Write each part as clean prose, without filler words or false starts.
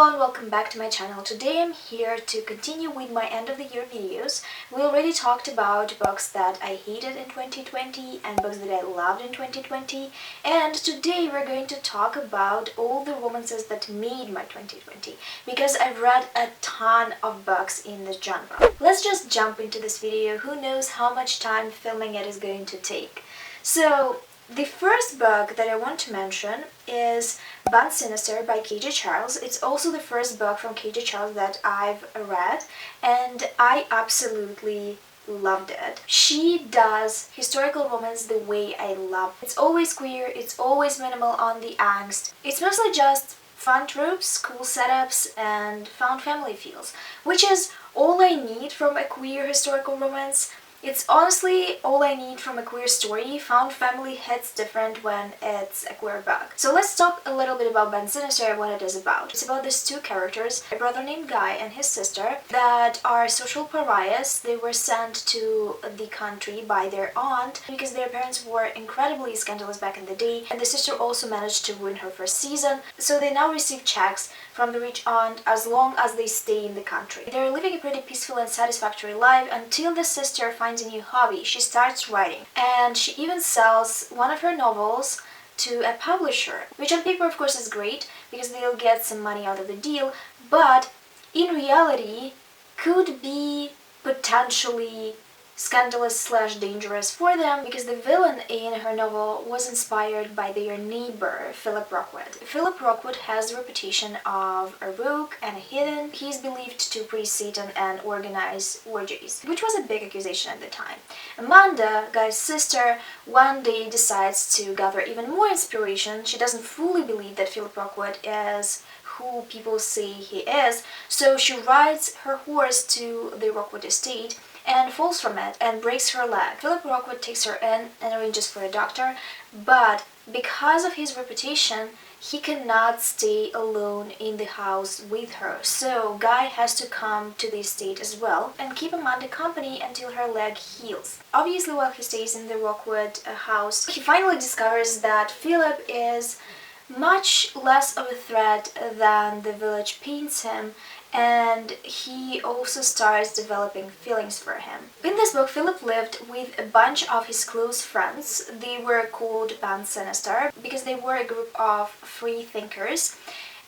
Hello and welcome back to my channel. Today I'm here to continue with my end of the year videos. We already talked about books that I hated in 2020 and books that I loved in 2020, and today we're going to talk about all the romances that made my 2020 because I've read a ton of books in this genre. Let's just jump into this video. Who knows how much time filming it is going to take. So the first book that I want to mention is 𝔻𝕻𝕻𝕻 by K.J. Charles. It's also the first book from K.J. Charles that I've read, and I absolutely loved it. She does historical romance the way I love. It's always queer, it's always minimal on the angst. It's mostly just fun tropes, cool setups, and found family feels, which is all I need from a queer historical romance. It's honestly all I need from a queer story. Found family hits different when it's a queer book. So let's talk a little bit about 𝔻𝕻𝕻𝕻 and what it is about. It's about these two characters, a brother named Guy and his sister, that are social pariahs. They were sent to the country by their aunt because their parents were incredibly scandalous back in the day, and the sister also managed to ruin her first season. So they now receive checks from the rich aunt as long as they stay in the country. They're living a pretty peaceful and satisfactory life until the sister finds a new hobby. She starts writing, and she even sells one of her novels to a publisher, which on paper of course is great because they'll get some money out of the deal, but in reality could be potentially scandalous/dangerous for them because the villain in her novel was inspired by their neighbor, Philip Rockwood. Philip Rockwood has the reputation of a rogue and a hidden. He's believed to praise Satan and organize orgies, which was a big accusation at the time. Amanda, Guy's sister, one day decides to gather even more inspiration. She doesn't fully believe that Philip Rockwood is who people say he is, so she rides her horse to the Rockwood estate and falls from it and breaks her leg. Philip Rockwood takes her in and arranges for a doctor, but because of his reputation, he cannot stay alone in the house with her. So Guy has to come to the estate as well and keep Amanda company until her leg heals. Obviously, while he stays in the Rockwood house, he finally discovers that Philip is much less of a threat than the village paints him, and he also starts developing feelings for him. In this book, Philip lived with a bunch of his close friends. They were called Band Sinister because they were a group of free thinkers.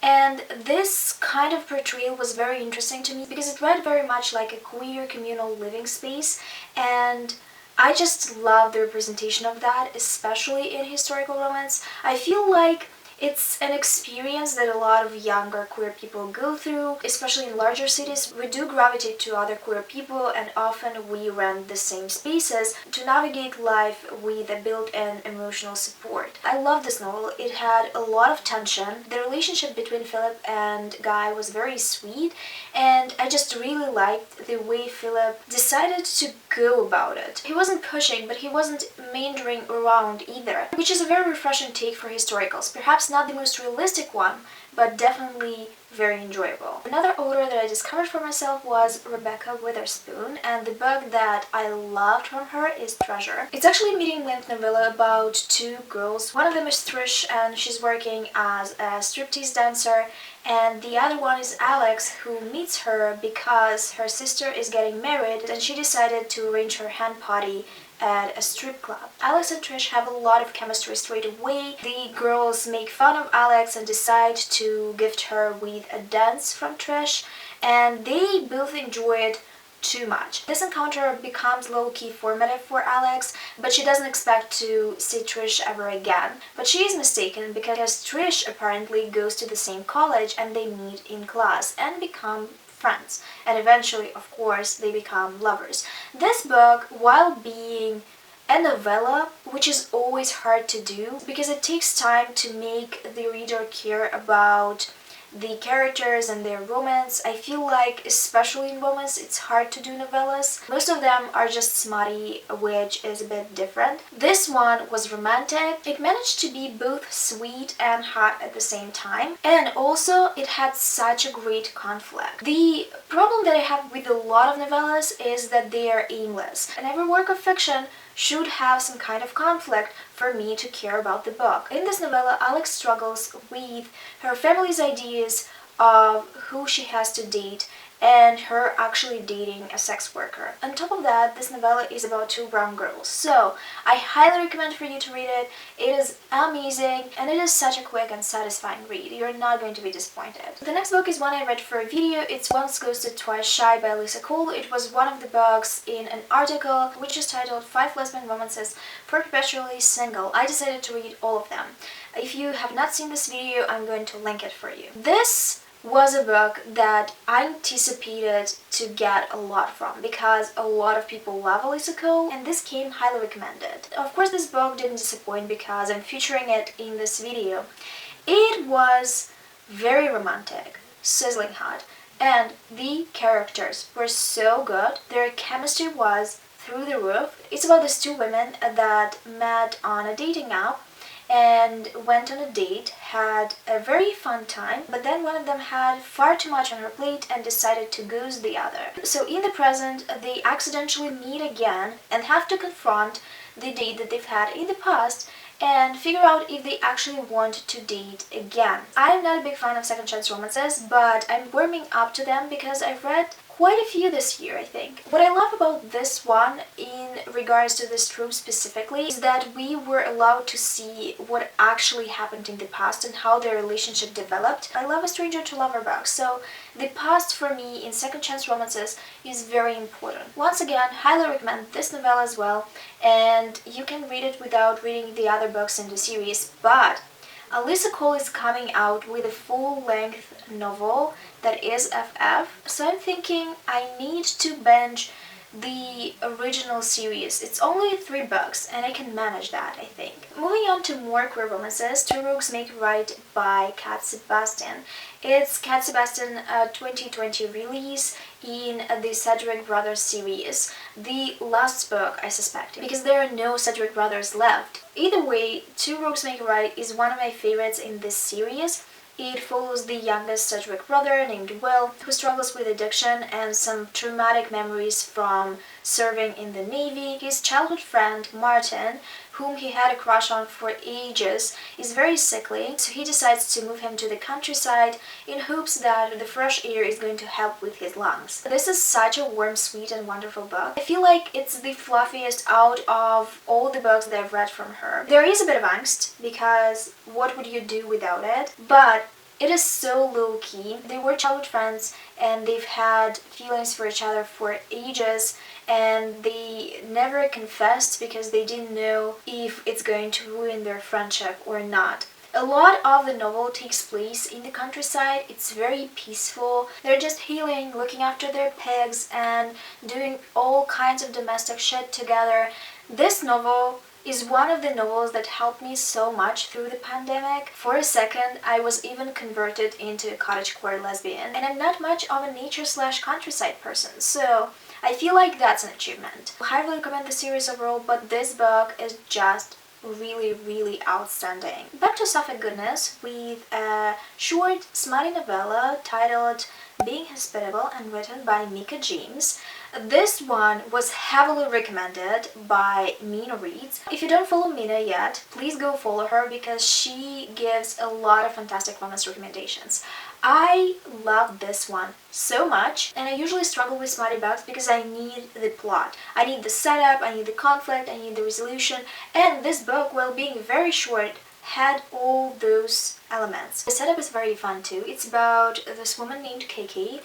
And this kind of portrayal was very interesting to me because it read very much like a queer communal living space, and I just love the representation of that, especially in historical romance. I feel like it's an experience that a lot of younger queer people go through, especially in larger cities. We do gravitate to other queer people, and often we rent the same spaces to navigate life with a built-in emotional support. I love this novel. It had a lot of tension. The relationship between Philip and Guy was very sweet, and I just really liked the way Philip decided to go about it. He wasn't pushing, but he wasn't meandering around either, which is a very refreshing take for historicals. Perhaps not the most realistic one, but definitely very enjoyable. Another author that I discovered for myself was Rebekah Weatherspoon, and the book that I loved from her is Treasure. It's actually a medium-length novella about two girls. One of them is Trish, and she's working as a striptease dancer, and the other one is Alex, who meets her because her sister is getting married and she decided to arrange her hen party at a strip club. Alex and Trish have a lot of chemistry straight away. The girls make fun of Alex and decide to gift her with a dance from Trish, and they both enjoy it too much. This encounter becomes low-key formative for Alex, but she doesn't expect to see Trish ever again. But she is mistaken because Trish apparently goes to the same college and they meet in class and become friends, and eventually, of course, they become lovers. This book, while being a novella, which is always hard to do because it takes time to make the reader care about the characters and their romance. I feel like, especially in romance, it's hard to do novellas. Most of them are just smutty, which is a bit different. This one was romantic. It managed to be both sweet and hot at the same time, and also it had such a great conflict. The problem that I have with a lot of novellas is that they are aimless, and every work of fiction should have some kind of conflict for me to care about the book. In this novella, Alex struggles with her family's ideas of who she has to date and her actually dating a sex worker. On top of that, this novella is about two brown girls, so I highly recommend for you to read it. It is amazing and it is such a quick and satisfying read. You're not going to be disappointed. The next book is one I read for a video. It's Once Ghosted, Twice Shy by Alyssa. It was one of the books in an article which is titled 5 Lesbian Romances for Perpetually Single. I decided to read all of them. If you have not seen this video, I'm going to link it for you. This was a book that I anticipated to get a lot from because a lot of people love Alyssa, and this came highly recommended. Of course, this book didn't disappoint because I'm featuring it in this video. It was very romantic, sizzling hot, and the characters were so good. Their chemistry was through the roof. It's about these two women that met on a dating app and went on a date, had a very fun time, but then one of them had far too much on her plate and decided to ghost the other. So in the present, they accidentally meet again and have to confront the date that they've had in the past and figure out if they actually want to date again. I'm not a big fan of second chance romances, but I'm warming up to them because I've read quite a few this year, I think. What I love about this one in regards to this trope specifically is that we were allowed to see what actually happened in the past and how their relationship developed. I love a stranger to lover book, so the past for me in second chance romances is very important. Once again, highly recommend this novella as well, and you can read it without reading the other books in the series, but Alyssa is coming out with a full-length novel that is FF, so I'm thinking I need to binge the original series. It's only 3 books and I can manage that, I think. Moving on to more queer romances, Two Rooks Make It Right by Sebastian. It's Sebastian 2020 release in the 𝕻𝕻𝕋𝕀𝕆𝕗 Brothers series. The last book, I suspect, because there are no 𝕻𝕻𝕋𝕀𝕆 Brothers left. Either way, Two Rooks Make It Right is one of my favorites in this series. It follows the youngest 𝕻𝕻𝕋𝕀𝕆 brother named Will, who struggles with addiction and some traumatic memories from serving in the Navy. His childhood friend, Martin, whom he had a crush on for ages, is very sickly, so he decides to move him to the countryside in hopes that the fresh air is going to help with his lungs. This is such a warm, sweet, and wonderful book. I feel like it's the fluffiest out of all the books that I've read from her. There is a bit of angst, because what would you do without it? But it is so low-key. They were childhood friends and they've had feelings for each other for ages, and they never confessed because they didn't know if it's going to ruin their friendship or not. A lot of the novel takes place in the countryside. It's very peaceful. They're just healing, looking after their pigs, and doing all kinds of domestic shit together. This novel is one of the novels that helped me so much through the pandemic. For a second, I was even converted into a cottagecore lesbian, and I'm not much of a nature/countryside person, so I feel like that's an achievement. I highly recommend the series overall, but this book is just really, really outstanding. Back to Sapphic goodness with a short, smutty novella titled Being Hospitable and written by Meka James. This one was heavily recommended by Mina Reads. If you don't follow Mina yet, please go follow her because she gives a lot of fantastic romance recommendations. I love this one so much, and I usually struggle with smutty books because I need the plot. I need the setup, I need the conflict, I need the resolution, and this book, while being very short, had all those elements. The setup is very fun too. It's about this woman named Kiki,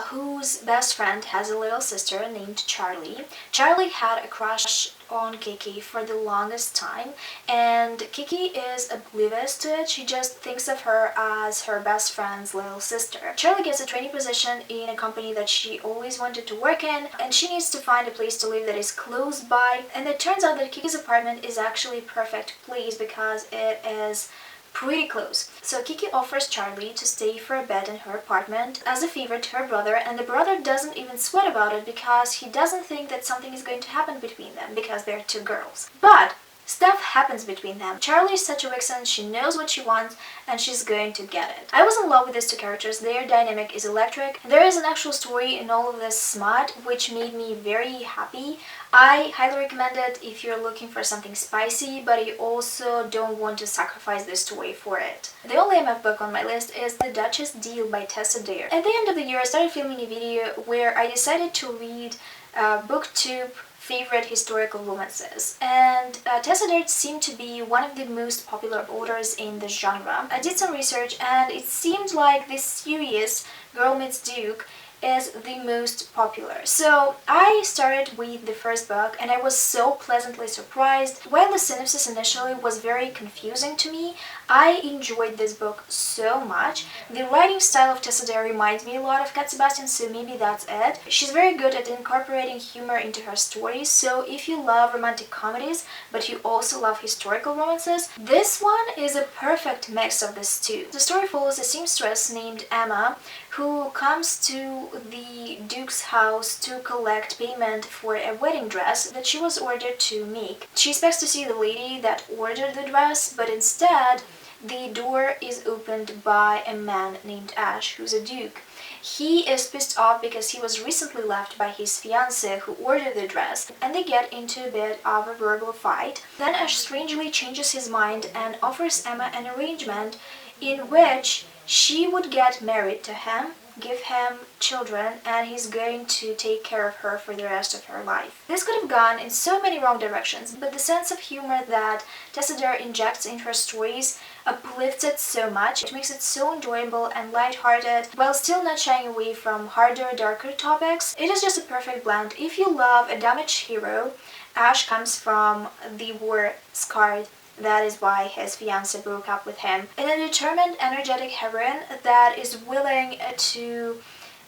whose best friend has a little sister named Charlie. Charlie had a crush on Kiki for the longest time, and Kiki is oblivious to it. She just thinks of her as her best friend's little sister. Charlie gets a training position in a company that she always wanted to work in, and she needs to find a place to live that is close by, and it turns out that Kiki's apartment is actually a perfect place because it is pretty close. So Kiki offers Charlie to stay for a bit in her apartment as a favor to her brother, and the brother doesn't even sweat about it because he doesn't think that something is going to happen between them because they're two girls. But stuff happens between them. Charlie is such a vixen, she knows what she wants and she's going to get it. I was in love with these two characters, their dynamic is electric. There is an actual story in all of this smut which made me very happy. I highly recommend it if you're looking for something spicy but you also don't want to sacrifice the story for it. The only MF book on my list is The Duchess Deal by Tessa. At the end of the year I started filming a video where I decided to read Booktube favorite historical romances, and Tessa seemed to be one of the most popular authors in the genre. I did some research and it seemed like this series, Girl Meets Duke, is the most popular. So I started with the first book and I was so pleasantly surprised. While the synopsis initially was very confusing to me, I enjoyed this book so much. The writing style of Tessa reminds me a lot of Sebastian, so maybe that's it. She's very good at incorporating humor into her stories, so if you love romantic comedies but you also love historical romances, this one is a perfect mix of these two. The story follows a seamstress named Emma who comes to the Duke's house to collect payment for a wedding dress that she was ordered to make. She expects to see the lady that ordered the dress, but instead the door is opened by a man named Ash, who's a duke. He is pissed off because he was recently left by his fiancée who ordered the dress, and they get into a bit of a verbal fight. Then Ash strangely changes his mind and offers Emma an arrangement in which she would get married to him, give him children, and he's going to take care of her for the rest of her life. This could have gone in so many wrong directions, but the sense of humor that Tessa injects in her stories uplifts it so much. It makes it so enjoyable and lighthearted while still not shying away from harder, darker topics. It is just a perfect blend. If you love a damaged hero, Ash comes from the war scarred. That is why his fiancée broke up with him. And a determined, energetic heroine that is willing to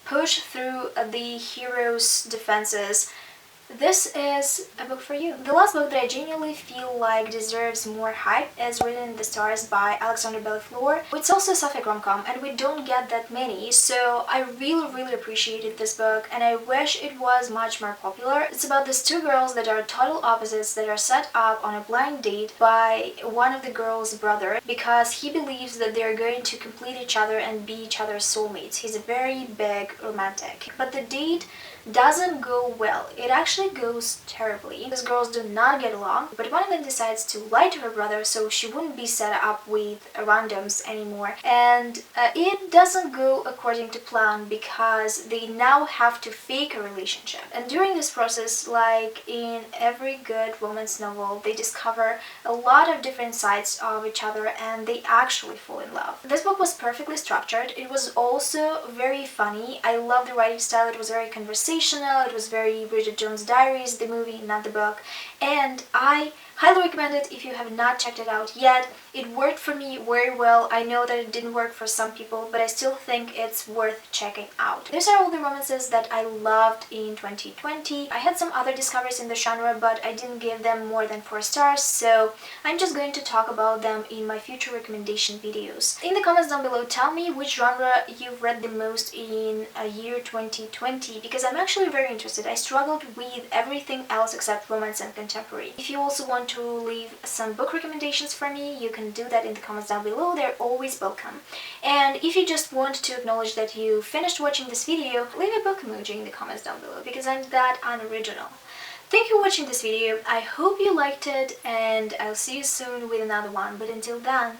push through the hero's defenses. This is a book for you. The last book that I genuinely feel like deserves more hype is Written in the Stars by Alexandria Bellefleur. It's also a sapphic rom-com and we don't get that many, so I really appreciated this book and I wish it was much more popular. It's about these two girls that are total opposites that are set up on a blind date by one of the girls' brother because he believes that they're going to complete each other and be each other's soulmates. He's a very big romantic. But the date doesn't go well. It actually goes terribly. These girls do not get along, but one of them decides to lie to her brother so she wouldn't be set up with randoms anymore. And it doesn't go according to plan because they now have to fake a relationship. And during this process, like in every good romance novel, they discover a lot of different sides of each other and they actually fall in love. This book was perfectly structured. It was also very funny. I love the writing style. It was very conversational. It was very Bridget Jones' Diaries, the movie, not the book. And I highly recommend it if you have not checked it out yet. It worked for me very well. I know that it didn't work for some people, but I still think it's worth checking out. These are all the romances that I loved in 2020. I had some other discoveries in the genre, but I didn't give them more than 4 stars, so I'm just going to talk about them in my future recommendation videos. In the comments down below, tell me which genre you've read the most in year 2020, because I'm actually very interested. I struggled with everything else except romance and contemporary. If you also want to leave some book recommendations for me, you can do that in the comments down below. They're always welcome. And if you just want to acknowledge that you finished watching this video, leave a book emoji in the comments down below because I'm that unoriginal. Thank you for watching this video. I hope you liked it and I'll see you soon with another one. But until then,